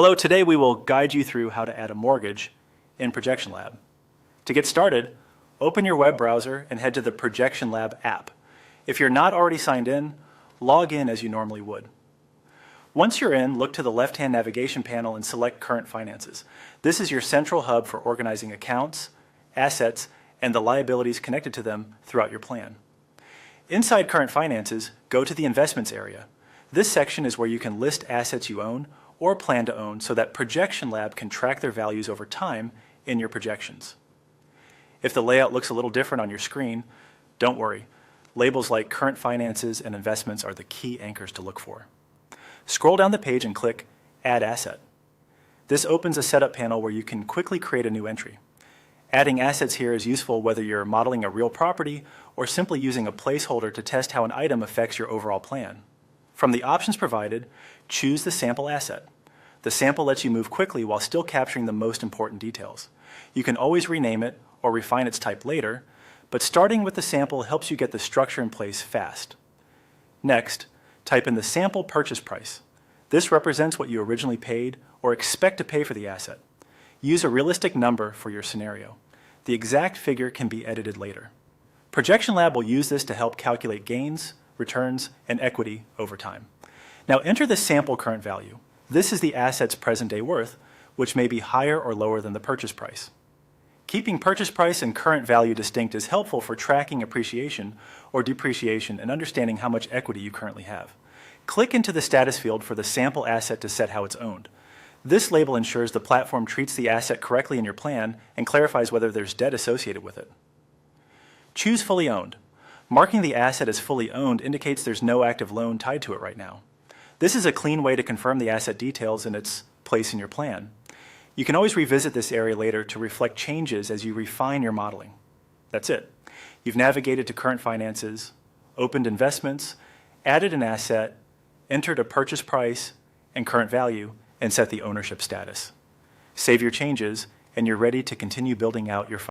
Hello, today we will guide you through how to add a mortgage in ProjectionLab. To get started, open your web browser and head to the ProjectionLab app. If you're not already signed in, log in as you normally would. Once you're in, look to the left-hand navigation panel and select Current Finances. This is your central hub for organizing accounts, assets, and the liabilities connected to them throughout your plan. Inside Current Finances, go to the Investments area. This section is where you can list assets you own or plan to own so that ProjectionLab can track their values over time in your projections. If the layout looks a little different on your screen, don't worry. Labels like Current Finances and Investments are the key anchors to look for. Scroll down the page and click Add Asset. This opens a setup panel where you can quickly create a new entry. Adding assets here is useful whether you're modeling a real property or simply using a placeholder to test how an item affects your overall plan. From the options provided, choose the sample asset. The sample lets you move quickly while still capturing the most important details. You can always rename it or refine its type later, but starting with the sample helps you get the structure in place fast. Next, type in the sample purchase price. This represents what you originally paid or expect to pay for the asset. Use a realistic number for your scenario. The exact figure can be edited later. ProjectionLab will use this to help calculate gains, returns, and equity over time. Now enter the sample current value. This is the asset's present day worth, which may be higher or lower than the purchase price. Keeping purchase price and current value distinct is helpful for tracking appreciation or depreciation and understanding how much equity you currently have. Click into the status field for the sample asset to set how it's owned. This label ensures the platform treats the asset correctly in your plan and clarifies whether there's debt associated with it. Choose Fully Owned. Marking the asset as fully owned indicates there's no active loan tied to it right now. This is a clean way to confirm the asset details and its place in your plan. You can always revisit this area later to reflect changes as you refine your modeling. That's it. You've navigated to Current Finances, opened Investments, added an asset, entered a purchase price and current value, and set the ownership status. Save your changes, and you're ready to continue building out your